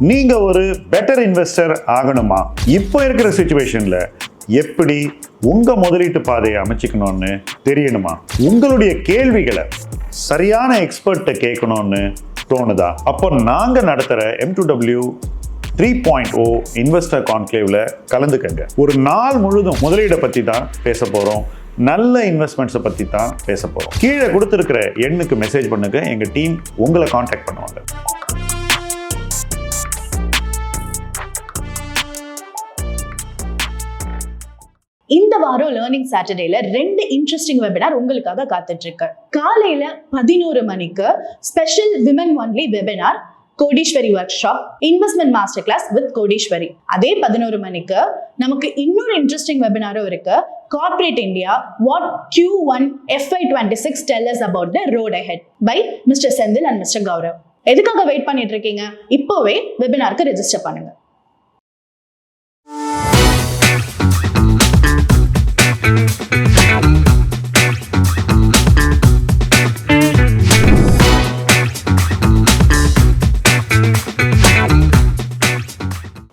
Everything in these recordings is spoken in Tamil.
நீங்க ஒரு பெட்டர் இன்வெஸ்டர் ஆகணுமா? இப்போ இருக்கிற சிச்சுவேஷன்ல எப்படி உங்க முதலீட்டு பாதையை அமைச்சுக்கணும்னு தெரியணுமா? உங்களுடைய கேள்விகளை சரியான எக்ஸ்பர்ட்ட கேட்கணும்னு தோணுதா? அப்போ நாங்க நடத்துற M2W 3.0 இன்வெஸ்டர் கான்க்ளேவ்ல கலந்துக்கங்க. ஒரு நாள் முழுதும் முதலீடை பத்தி தான் பேச போறோம். நல்ல இன்வெஸ்ட்மெண்ட்ஸை பத்தி தான் பேச போறோம். கீழே கொடுத்திருக்கிற எண்ணுக்கு மெசேஜ் பண்ணுங்க. எங்க டீம் உங்களை கான்டாக்ட் பண்ணுவாங்க. இந்த வாரம் லேர்னிங் சாட்டர்டேல 2 இன்ட்ரெஸ்டிங் வெபினார் உங்களுக்காக காத்துட்டு இருக்கு. காலையில 11 மணிக்கு special women only webinar Kodeeswari workshop investment master class with Kodeeswari. அதே 11 மணிக்கு நமக்கு இன்னொரு இன்ட்ரெஸ்டிங் வெபினாரும் இருக்கு. Corporate India what Q1 FY26 tell us about the road ahead by Mr. Senthil and Mr. Gaurav. எதுக்காக வெயிட் பண்ணிட்டு இருக்கீங்க? இப்போவே வெபினாருக்கு ரெஜிஸ்டர் பண்ணுங்க.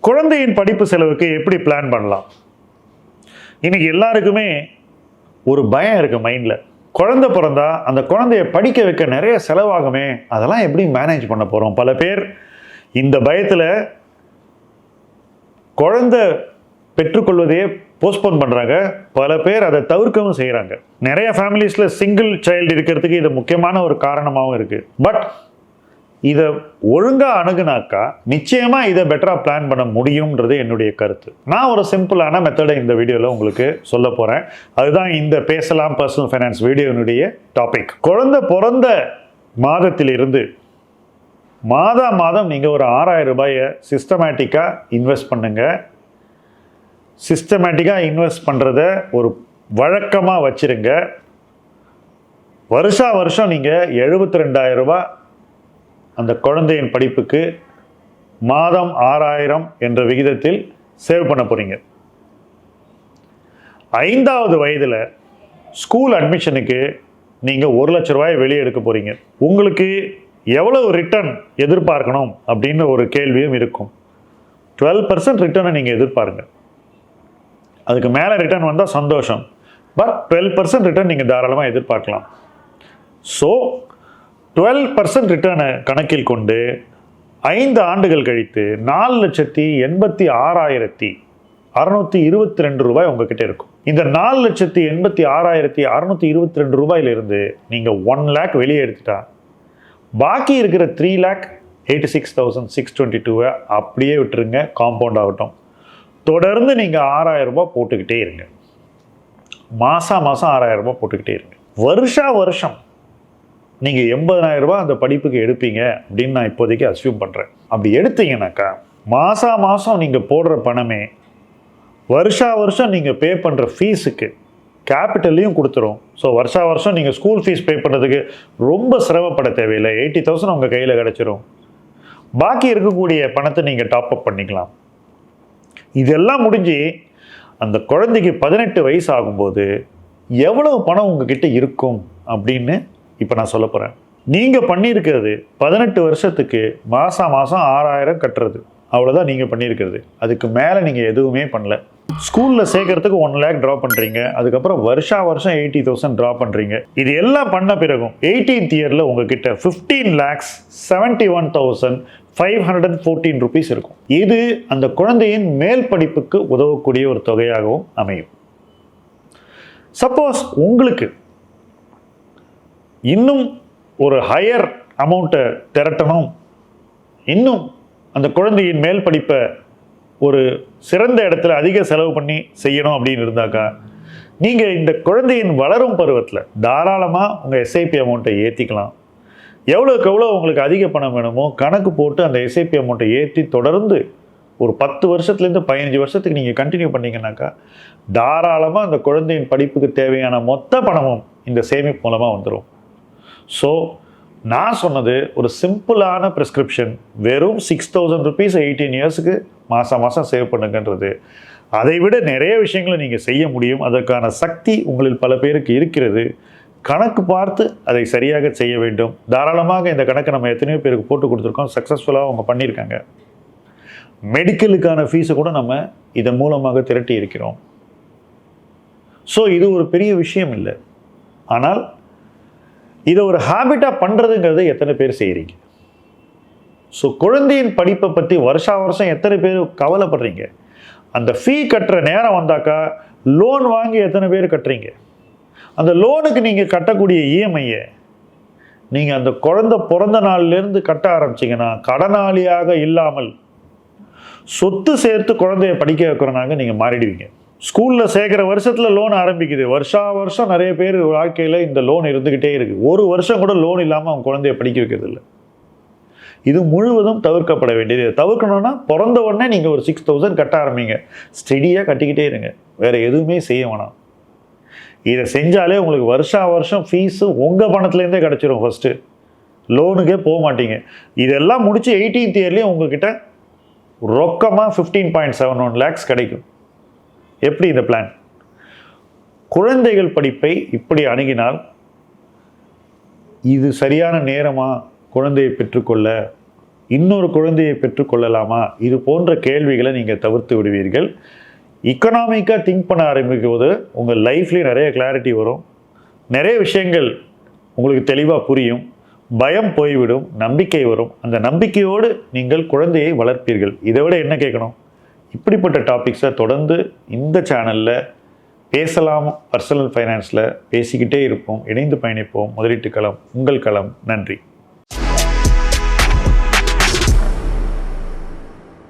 குழந்தையின் படிப்பு செலவுக்கு எப்படி பிளான் பண்ணலாம்? இன்னைக்கு எல்லாருக்குமே ஒரு பயம் இருக்கு மைண்ட்ல. குழந்தை பிறந்தா அந்த குழந்தைய படிக்க வைக்க நிறைய செலவாகுமே, அதெல்லாம் எப்படி மேனேஜ் பண்ண போறோம்? பல பேர் இந்த பயத்துல குழந்தை பெற்றுக்கொள்வதையே போஸ்ட்போன் பண்றாங்க. பல பேர் அதை தவிர்க்கவும் செய்யறாங்க. நிறைய ஃபேமிலிஸ்ல சிங்கிள் சைல்டு இருக்கிறதுக்கு இது முக்கியமான ஒரு காரணமாகவும் இருக்கு. பட் இதை ஒழுங்கா அணுகுனாக்கா நிச்சயமா இதை பெட்டரா பிளான் பண்ண முடியும்ன்றது என்னுடைய கருத்து. நான் ஒரு சிம்பிளான மெத்தடை இந்த வீடியோல உங்களுக்கு சொல்ல போறேன். அதுதான் இந்த பேசலாம் பர்சனல் ஃபைனான்ஸ் வீடியோனுடைய டாபிக். குழந்தை பிறந்த மாதத்திலிருந்து மாதம் நீங்க ஒரு 6000 ரூபாயை சிஸ்டமேட்டிக்கா இன்வெஸ்ட் பண்ணுங்க. சிஸ்டமேட்டிக்கா இன்வெஸ்ட் பண்றத ஒரு வழக்கமா வச்சிருங்க. வருஷம் நீங்க 72,000 ரூபாய் அந்த குழந்தையின் படிப்புக்கு மாதம் 6000 என்ற விகிதத்தில் சேவ் பண்ண போறீங்க. 5வது வயதுல ஸ்கூல் அட்மிஷனுக்கு நீங்க 1 லட்ச ரூபாய் வெளியே எடுக்க போறீங்க. உங்களுக்கு எவ்வளவு ரிட்டர்ன் எதிர்பார்க்கணும் அப்படின்னு ஒரு கேள்வியும் இருக்கும். 12% ரிட்டர்னை நீங்க எதிர்பாருங்க. அதுக்கு மேல ரிட்டர்ன் வந்தா சந்தோஷம். பட் 12% ரிட்டர்ன் நீங்க தாராளமா எதிர்பார்க்கலாம். ஸோ 12% ரிட்டர்னை கணக்கில் கொண்டு 5 ஆண்டுகள் கழித்து 4,86,622 ரூபாய் உங்ககிட்ட இருக்கும். இந்த 4,86,622 ரூபாயிலிருந்து நீங்க 1 லேக் வெளியே எடுத்துட்டா பாக்கி இருக்கிற 3,86,622 அப்படியே விட்டுருங்க. காம்பவுண்ட் ஆகட்டும். தொடர்ந்து நீங்க 6,000 ரூபாய் போட்டுக்கிட்டே இருங்க. மாசம் 6,000 ரூபாய் போட்டுக்கிட்டே இருங்க. வருஷம் நீங்க 80,000 ரூபாய் அந்த படிப்புக்கு எடுப்பீங்க அப்படின்னு நான் இப்போதைக்கு அஸ்யூம் பண்றேன். அப்படி எடுத்தீங்கன்னாக்கா மாசம் நீங்க போடுற பணமே வருஷம் நீங்க பே பண்ற ஃபீஸுக்கு கேபிட்டல்லையும் கொடுத்துரும். ஸோ வருஷம் நீங்க ஸ்கூல் ஃபீஸ் பே பண்ணுறதுக்கு ரொம்ப சிரமப்பட தேவையில்லை. 80,000 உங்க கையில கிடைச்சிரும். பாக்கி இருக்கக்கூடிய பணத்தை நீங்க டாப் அப் பண்ணிக்கலாம். இதெல்லாம் முடிஞ்சு அந்த குழந்தைக்கு 18 வயசு ஆகும்போது எவ்வளவு பணம் உங்ககிட்ட இருக்கும் அப்படின்னு இப்போ நான் சொல்ல போகிறேன். நீங்கள் பண்ணியிருக்கிறது 18 வருஷத்துக்கு மாதம் 6,000 கட்டுறது. அவ்வளோதான் நீங்கள் பண்ணியிருக்கிறது. அதுக்கு மேலே நீங்கள் எதுவுமே பண்ணல. ஸ்கூலில் சேர்க்கறதுக்கு 1 லேக் ட்ரா பண்ணுறீங்க. அதுக்கப்புறம் வருஷம் 80,000 ட்ரா பண்ணுறீங்க. இது எல்லாம் பண்ண பிறகும் 18th இயரில் உங்ககிட்ட 15,71,514 ரூபீஸ் இருக்கும். இது அந்த குழந்தையின் மேல் படிப்புக்கு உதவக்கூடிய ஒரு தொகையாகவும் அமையும். சப்போஸ் உங்களுக்கு இன்னும் ஒரு ஹையர் அமௌண்ட்டை திரட்டணும், இன்னும் அந்த குழந்தையின் மேல் படிப்பை ஒரு சிறந்த இடத்துல அதிக செலவு பண்ணி செய்யணும் அப்படின்னு இருந்தாக்கா நீங்கள் இந்த குழந்தையின் வளரும் பருவத்தில் தாராளமாக உங்கள் எஸ்ஐபி அமௌண்ட்டை ஏற்றிக்கலாம். எவ்வளோக்கு எவ்வளோ உங்களுக்கு அதிக பணம் வேணுமோ கணக்கு போட்டு அந்த எஸ்ஐபி அமௌண்ட்டை ஏற்றி தொடர்ந்து ஒரு 10 வருஷத்துலேருந்து 15 வருஷத்துக்கு நீங்கள் கண்டினியூ பண்ணிங்கனாக்கா தாராளமாக அந்த குழந்தையின் படிப்புக்கு தேவையான மொத்த பணமும் இந்த சேமிப்பு மூலமாக வந்துடும். ஸோ நான் சொன்னது ஒரு சிம்பிளான ப்ரிஸ்கிரிப்ஷன். வெறும் 6,000 ரூபீஸ் 18 இயர்ஸுக்கு மாதம் சேவ் பண்ணுங்கன்றது. அதை விட நிறைய விஷயங்களை நீங்கள் செய்ய முடியும். அதற்கான சக்தி உங்களில் பல பேருக்கு இருக்கிறது. கணக்கு பார்த்து அதை சரியாக செய்ய வேண்டும். தாராளமாக இந்த கணக்கை நம்ம எத்தனையோ பேருக்கு போட்டு கொடுத்துருக்கோம். சக்ஸஸ்ஃபுல்லாக அவங்க பண்ணியிருக்காங்க. மெடிக்கலுக்கான ஃபீஸை கூட நம்ம இதன் மூலமாக திரட்டி இருக்கிறோம். ஸோ இது ஒரு பெரிய விஷயம் இல்லை. ஆனால் இதை ஒரு ஹேபிட்டாக பண்ணுறதுங்கிறது எத்தனை பேர் செய்கிறீங்க? ஸோ குழந்தையின் படிப்பை பற்றி வருஷா வருஷம் எத்தனை பேர் கவலைப்படுறீங்க? அந்த ஃபீ கட்டுற நேரம் வந்தாக்கா லோன் வாங்கி எத்தனை பேர் கட்டுறீங்க? அந்த லோனுக்கு நீங்கள் கட்டக்கூடிய இஎம்ஐயை நீங்கள் அந்த குழந்தை பிறந்த நாள்லேருந்து கட்ட ஆரம்பிச்சிங்கன்னா கடனாளியாக இல்லாமல் சொத்து சேர்த்து குழந்தைய படிக்க வைக்கிறனாங்க நீங்கள் மாறிடுவீங்க. ஸ்கூலில் சேர்க்குற வருஷத்தில் லோன் ஆரம்பிக்குது. வருஷா வருஷம் நிறைய பேர் வாழ்க்கையில் இந்த லோன் இருந்துக்கிட்டே இருக்குது. ஒரு வருஷம் கூட லோன் இல்லாமல் அவங்க குழந்தைய படிக்க வைக்கிறது இல்லை. இது முழுவதும் தவிர்க்கப்பட வேண்டியது. தவிர்க்கணும்னா பிறந்த உடனே நீங்கள் ஒரு 6,000 கட்ட ஆரம்பிங்க. ஸ்டெடியாக கட்டிக்கிட்டே இருங்க. வேறு எதுவுமே செய்ய வேணாம். இதை செஞ்சாலே உங்களுக்கு வருஷா வருஷம் ஃபீஸு உங்கள் பணத்துலேருந்தே கிடச்சிரும். ஃபஸ்ட்டு லோனுக்கே போக மாட்டீங்க. இதெல்லாம் முடித்து 18th இயர்லேயும் உங்ககிட்ட ரொக்கமாக 15.71 lakhs கிடைக்கும். எப்படி இந்த பிளான்? குழந்தைகள் படிப்பை இப்படி அணுகினால் இது சரியான நேரமா குழந்தையை பெற்றுக்கொள்ள, இன்னொரு குழந்தையை பெற்றுக்கொள்ளலாமா, இது போன்ற கேள்விகளை நீங்கள் தவிர்த்து விடுவீர்கள். இக்கனாமிக்காக திங்க் பண்ண ஆரம்பிக்கும் போது உங்கள் லைஃப்லேயும் நிறைய கிளாரிட்டி வரும். நிறைய விஷயங்கள் உங்களுக்கு தெளிவாக புரியும். பயம் போய்விடும், நம்பிக்கை வரும். அந்த நம்பிக்கையோடு நீங்கள் குழந்தையை வளர்ப்பீர்கள். இதை விட என்ன கேட்கணும்? இப்படிப்பட்ட டாபிக்ஸை தொடர்ந்து இந்த சேனலில் பேசலாம். பர்சனல் ஃபைனான்ஸில் பேசிக்கிட்டே இருப்போம். இணைந்து பயணிப்போம். முதலீட்டு களம் உங்கள் களம். நன்றி.